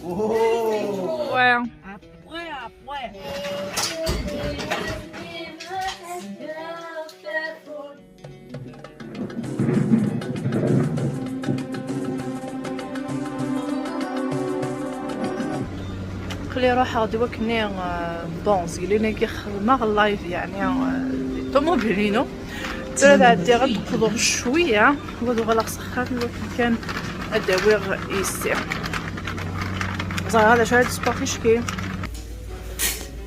Ouais. Après. خلي روحها غدي وكني بونز قلنا كي خدمه اللايف يعني طوموبيلينو ترى عندي غتقضوا شويه ودو غلا سخات الوقت كان اداوير يسير زعما هذا شحال سباقيش كي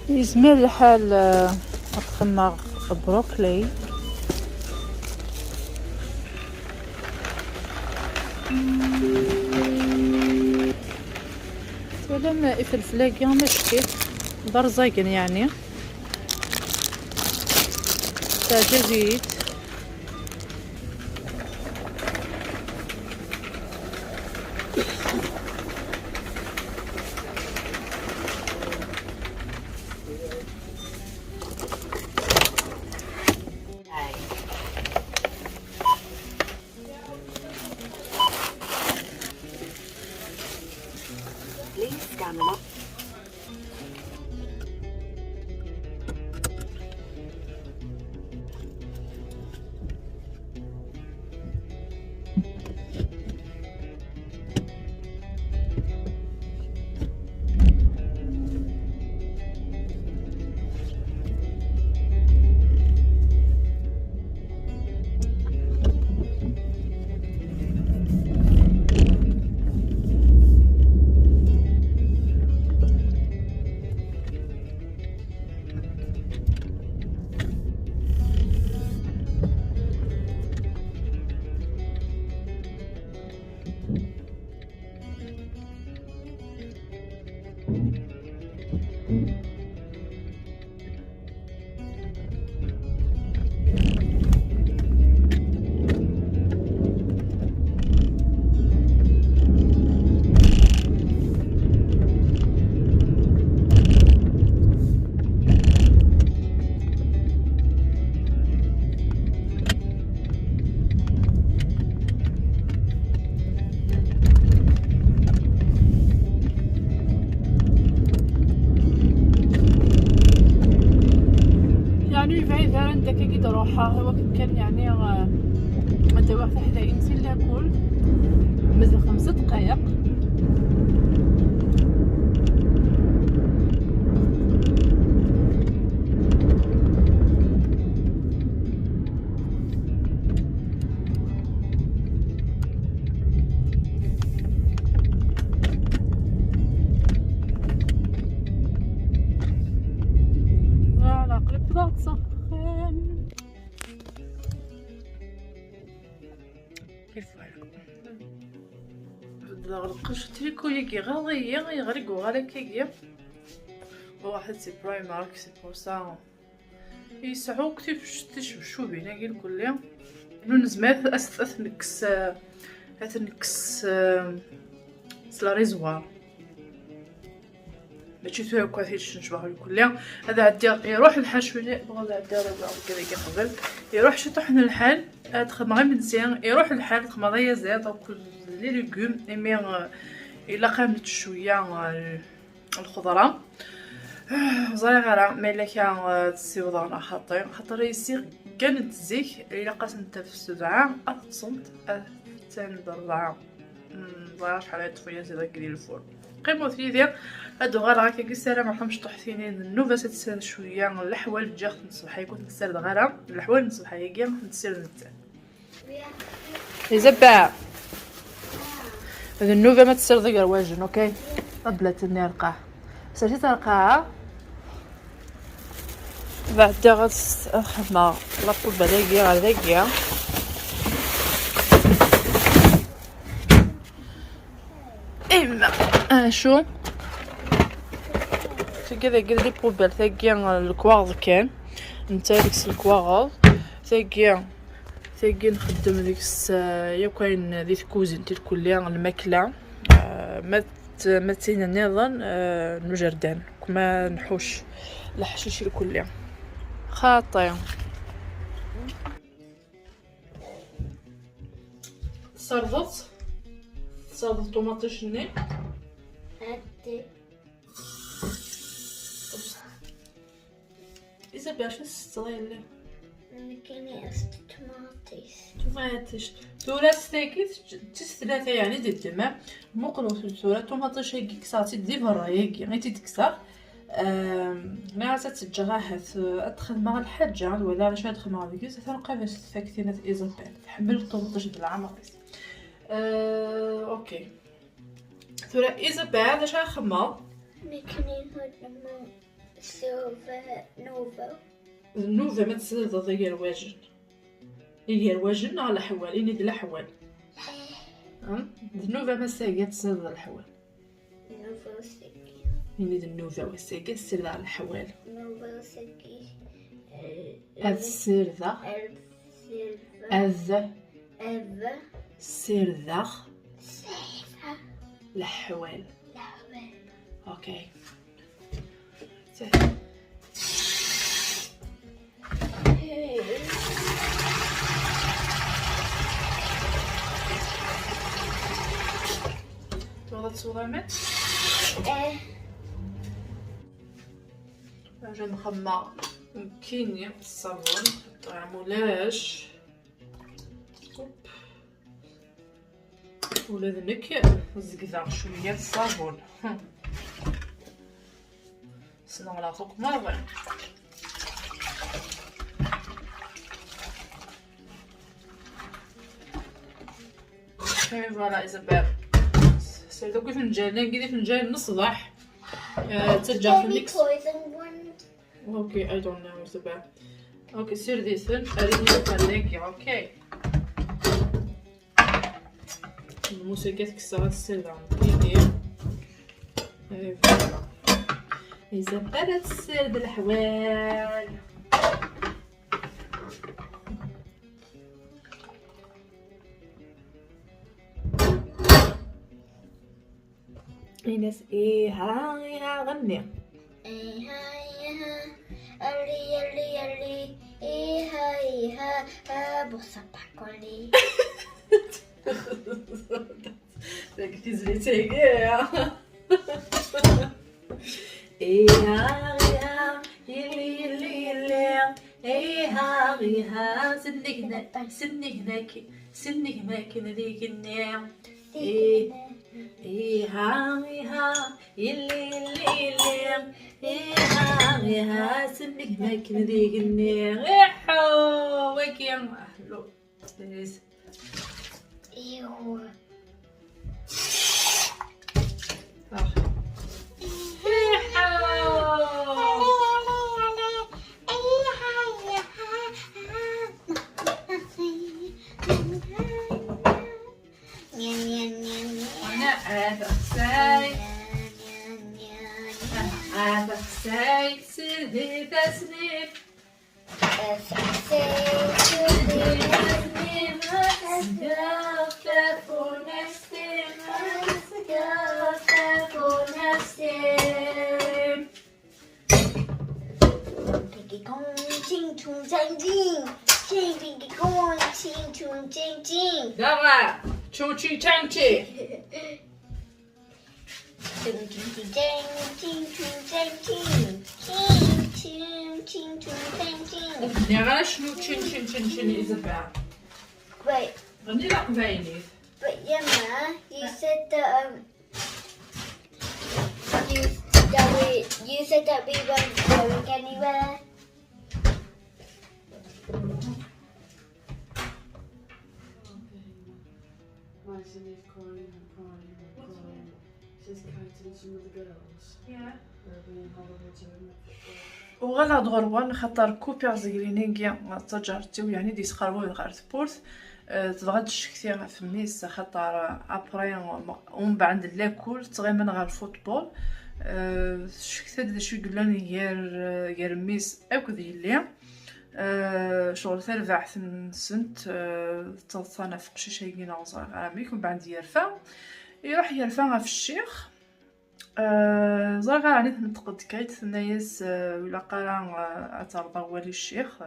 يزمر الحال خدمه بروكلي ولا الفلفلاكي مشكي برزاقن يعني تاع زيت روحها هو كان يعني انت واقفه حدا ينسي ناكل مازال 5 دقائق فوالا قلب بدا تسخن كيف غلقش تريكو يجي غالية يغرق وغالك يجي واحد سي برايمارك سي بور سا يسعو كتير شو بينا قيل كل نون زمات اثنكس سلا ريزوار ماشي تو هكا هيش نشبه الكل هذا عندي يروح الحال شويه بغا عندي ربع كذا قبل يروح شطحنا الحال تخدم غير مزيان يروح الحال تخدم ضيا زيت وكل لي ليغوم ايمي الا قامت شويه الخضره صغيره ملي كان تسيوضنا خاطر يصير كانت زيك الا قسمت في السبعه اتصمت ثاني ضربه شحال طفيه زيد كري الفور قيمو ثلاثه هادو غير هكا كيسالى ما حمش طحتيني النوفا تتسال شويه الحوال جا نصبح يكون نسال غير الحوال نصبح يجي نسال نتا يزبع هذا النوفا ما تسال غير واجن اوكي طبلت النرقه ساليت القاعه بعد غتخدم لابوب بالاكي غاداكيا اما شو كذا قد لي بوبال ثاقي الكواغ كان نتا ديك الكواغ ثاقي نخدم ديك يا كاين ديك كوزين تي كلها الماكله ما تينا نظن نجردان كما نحوش الحشيش الكلها خاطي صرفت طوماطيش ني دي إيزابيل شنو تستغل مكاني أست طماطيس توماتيش ثورة ستيكيت ثلاثة يعني دي الدماء مقلوص ثورة توماتيش هيك كساتي دي برا هيك يعني تكسر ناس تتجراحت أدخل مع الحاجة ولا علاش أدخل مع الكيس تنلقى باش تفكتينة إيزابيل تحمل الطوماطيش بالعمريس أوكي ثورة إيزابيل اش غنخمر مكاني هدما سوفا نوفا النوفا ما تسلط هي الواجن هي الواجن على حوال إني دي الحوال النوفا ما ساقي تسلط الحوال نوفا وسكي إني دي النوفا وساقي تسلط على الحوال نوفا وسكي هذا السير ذا هذا السير ذا الحوال اوكي تبغى تصورها مات باجي نخمر كيني الصابون معمولاش ولا ذنك زقزق شويه الصابون سنغلا فوق مرة فوالا إيزابيل سير دوك فنجان نقدي فنجان نصبح تسجل في الميكس اوكي I don't know إيزابيل اوكي سير ديسن اريني خليكي اوكي الموسيقى تكسرات السر عندي فوالا إيزابيل تسير بالحوال إيناس ها غني داك تزليتي كاع ها يلي ها سنك هناك نديك النعم ها يلي ها سنك هناك نديك النعم حو وكي اهلو ايوه سيدي تسنيم دابا تشوتشي تانتي غير شنو تشين إيزابيل Wait, غني لا قبايلي but Yama, you said that you said that we weren't going anywhere. Martin is crying and crying and crying. She's counting some of the girls. Yeah. They're being horrible to him. وغنهضروا روان خاطر كوبير زغرينينكيا تجارتو يعني دي سخربو غير سبورت تبغى تشكتي في ميس خاطر ابري ومن بعد لاكل تغيمن غير الفوتبول شكتا دا شوي قلنا غير ميس اكد يلي شغل ترفع سنت تصانا في قشيشه يجينا وصغير عاميك ومن بعد يروح يرفع في الشيخ زرقا عليه نتقد كايت نايس ولا قرا اترضى ولي الشيخ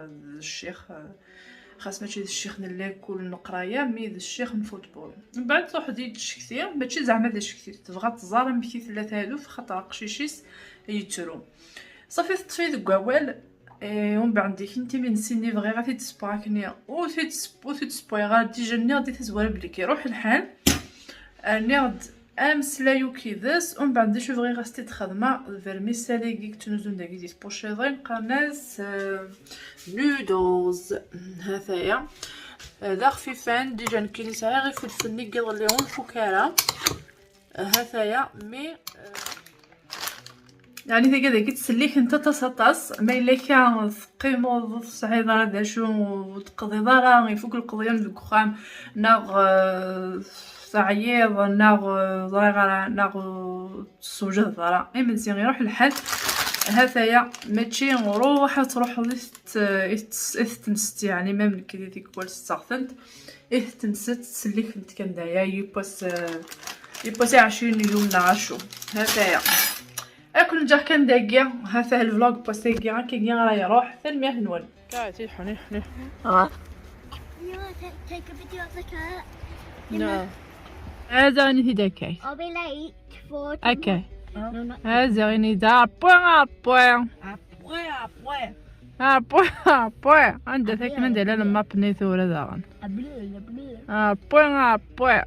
خاص ماشي الشيخ نلاكل نقرايا مي الشيخ نفوتبول. من بعد تروح ديت شكتي ماشي زعما داك شكتي تبغى تزار مكي ثلاثه هادو خاطر قشيشيس يترو صافي تطفي داك كوال ومن بعد ديك انت من سيني فغي غادي تسبراكني و تسبوي غادي جاني غادي تزوار بلي كيروح الحال نيرد امسلايو كيدس ومن بعد شوف غير غاستي تخدمه الفيرميسالي كيك تنزل داك ديت بوشيزين قناص نودلز هذايا هذا خفيفان ديجا كاين ساعه غير فلفل نقض ليهم فكاره هذايا مي يعني ذاك هذا كتسليك انت تصاطاس ما الا كان ثقيمو صعيده هذا شو تقضي دارا يفوق القضيه الكخام ناغ صعيب ناغ صغيره ناغ سوجه دارا اي مزيان يروح الحال هذايا ماشي نروح تروح تنست يعني ما من كي ديك كوال استغفنت تنست تسليك انت كان دايا يباس 20 يوم نعاشو هذايا اكل نجح كان داكيا هذا الفلوغ باسيكي كي راه يروح ثاني نول كاعتي حني Take a video of the cat. لا هذا ني داكاي I'll be late for. اوكي No, not هذا ني دا بوين بوين عندها ثاك من دايره لما بنيثور داغن a blue. بوين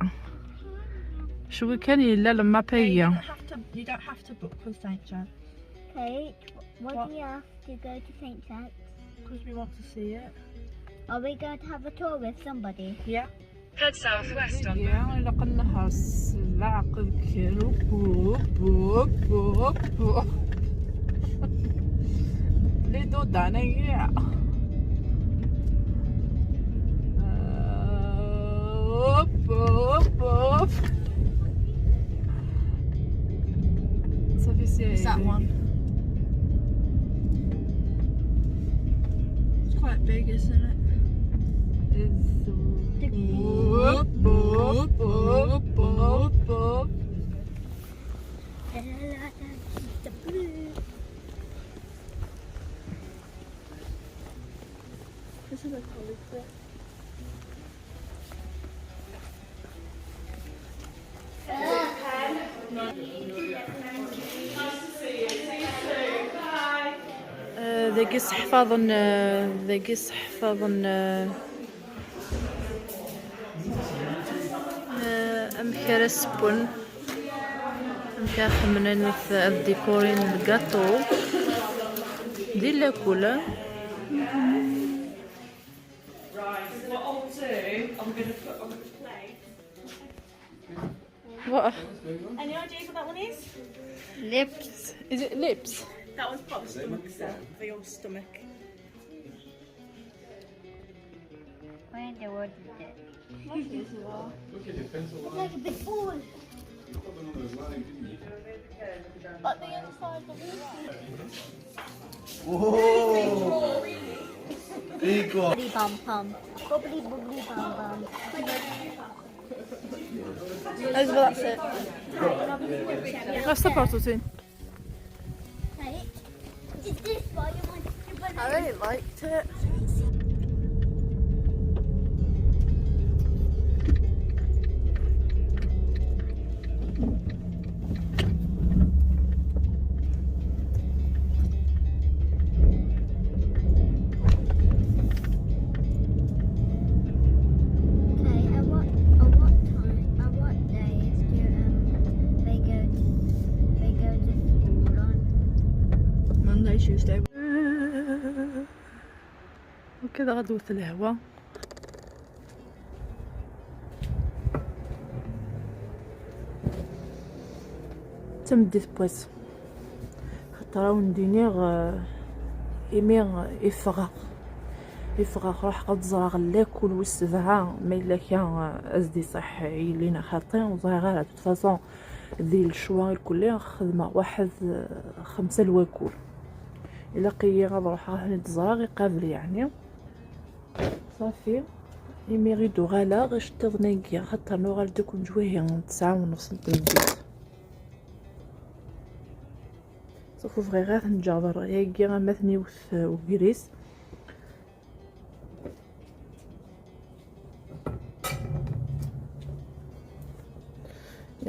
شو كان يلا لما بيا You don't have to book with Saint John Kate, why What? do you have to go to St. Jack's? because we want to see it. Are we going to have a tour with somebody? Yeah. Head southwest on إلا قلنا هاس العقل كيلو بوب لي دو دانيا بوب صافي سي It's that one. It's quite big, isn't it? بوب The blue. This is a polyclip. ذاكيس حفاظن ذاكيس حفاظن أمكار السبون أمكار خمنين في الديكورين الكاطو دي لاكولا What? Any ideas what that one is? Lips. Is it lips? That one's pot stomach, so for your stomach. Where in the world is it? It's like a big ball. Like the inside of the Whoa! Big one. Bubbly bum bum. Bubbly bubbly bum bum. That's it. What's the part between? Hey, is this why you want to banana? I really liked it. Okay, at what time, at what days do they go to school on? Monday, Tuesday. وكذا غدوة الهوا تمديت بواس خاطر وندينيغ إيميغ إفغاق روح قد زرع لاكل والسبعة ما إلا كان أزدي صحي لينا خاطين وزرع غير تفاصون ذي الشوا الكلية خدمة واحد 5 الواكل إلا قيا غنروح راه نتزرع قابل يعني صافي يميغيدو غالا غاش تضنيقيا خاطر نو غالدوك نجويه 9:30 نتمديت صافو فغي غير نجابر ياكي غمثني وكريس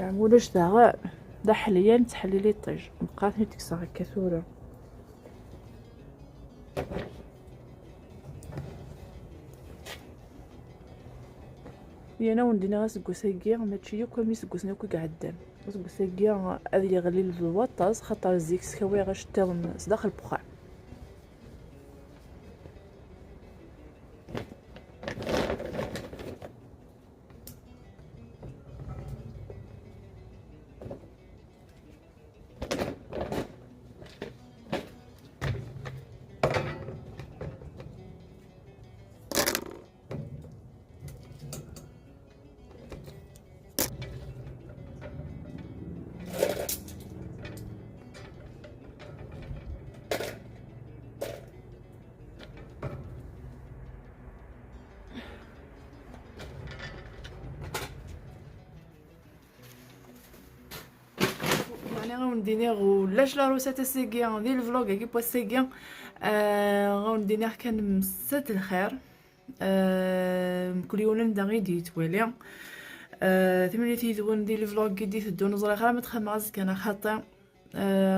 معمولاش دا حليا تحليلي طيج بقاتني تكسى هكا ثورة. انا وندينا سكوساكيا ماشي يوكا مي سكوسنا كو قعدان سكوساكيا هذه يغلي في الوطاس خاطر الزيك سكاوي غاش تاون داخل البخار. يعني غندير ولاش لا روسيت السيكيا ديال الفلوغ كي بوا السيكيا غندير كان مسات الخير كل يوم نبدا غير ديت والي ثمانية تيدون ديال الفلوغ كي ديت دون زرا خا ما تخماز كان خاطر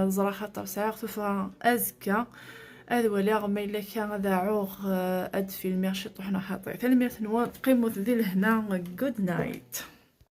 زرا خاطر ساعه خفا ازكا هذا ولا غما الا كان هذا عوغ اد فيلم شي طحنا خاطر ثاني ميرث نوا قيمو ذي لهنا. جود نايت.